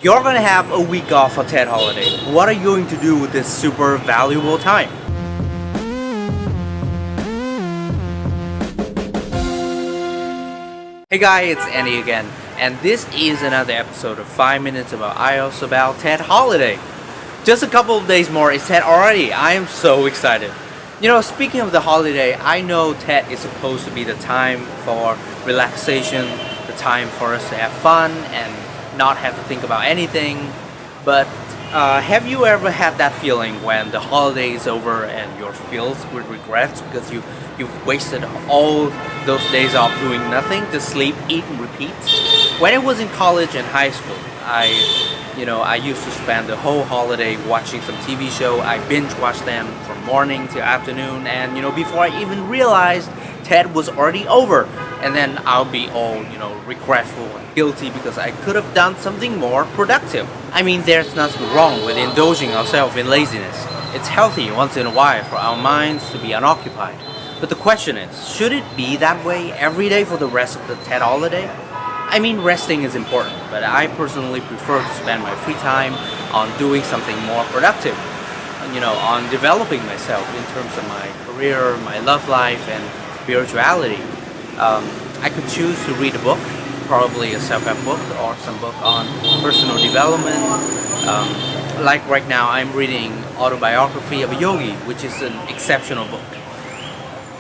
You're gonna have a week off for TED holiday. What are you going to do with this super valuable time? Hey guys, it's Andy again, and this is another episode of 5 Minutes About IELTS about TED holiday. Just a couple of days more, it's TED already. I am so excited. You know, speaking of the holiday, I know TED is supposed to be the time for relaxation, the time for us to have fun and not have to think about anything. But have you ever had that feeling when the holiday is over and you're filled with regrets because you've wasted all those days off doing nothing, just sleep, eat, and repeat? When I was in college and high school, I used to spend the whole holiday watching some TV show. I binge watched them from morning to afternoon, and before I even realized TED was already over, and then I'll be all regretful and guilty because I could have done something more productive. I mean, there's nothing wrong with indulging ourselves in laziness. It's healthy once in a while for our minds to be unoccupied. But the question is, should it be that way every day for the rest of the TED holiday? I mean, resting is important, but I personally prefer to spend my free time on doing something more productive. On developing myself in terms of my career, my love life, and spirituality. I could choose to read a book, probably a self-help book or some book on personal development. Like right now, I'm reading Autobiography of a Yogi, which is an exceptional book.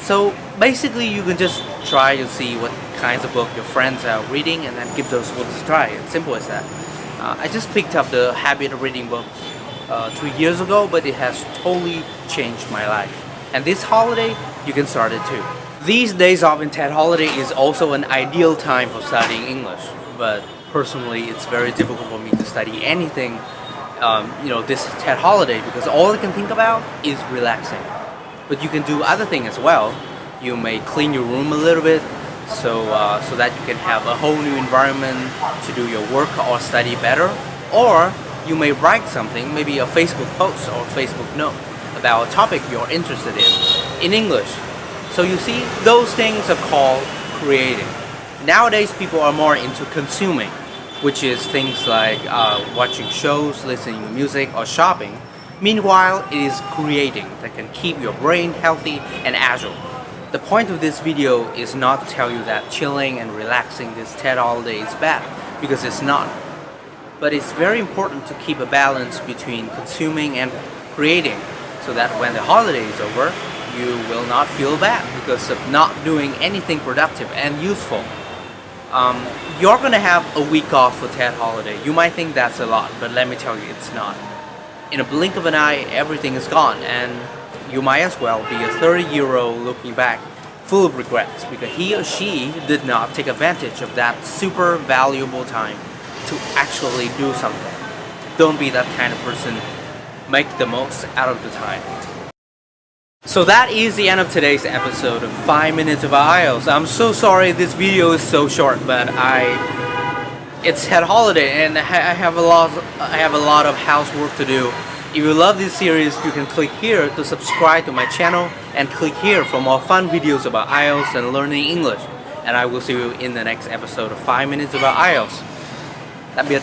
So basically, you can just try to see what kinds of book your friends are reading and then give those books a try. It's simple as that. I just picked up the habit of reading books 2 years ago, but it has totally changed my life. And this holiday, you can start it too. These days off in TED holiday is also an ideal time for studying English, but personally it's very difficult for me to study anything this TED holiday because all I can think about is relaxing. But you can do other things as well. You may clean your room a little bit so that you can have a whole new environment to do your work or study better, or you may write something, maybe a Facebook post or Facebook note about a topic you're interested in English. So you see, those things are called creating. Nowadays, people are more into consuming, which is things like watching shows, listening to music, or shopping. Meanwhile, it is creating that can keep your brain healthy and agile. The point of this video is not to tell you that chilling and relaxing this TED holiday is bad, because it's not. But it's very important to keep a balance between consuming and creating, so that when the holiday is over, you will not feel bad because of not doing anything productive and useful. You're gonna have a week off for TED holiday. You might think that's a lot, but let me tell you, it's not. In a blink of an eye, everything is gone, and you might as well be a 30-year-old looking back full of regrets because he or she did not take advantage of that super valuable time to actually do something. Don't be that kind of person. Make the most out of the time. So that is the end of today's episode of 5 Minutes About IELTS. I'm so sorry this video is so short, but it's TED holiday and I have a lot of housework to do. If you love this series, you can click here to subscribe to my channel and click here for more fun videos about IELTS and learning English. And I will see you in the next episode of 5 Minutes About IELTS. Tạm biệt.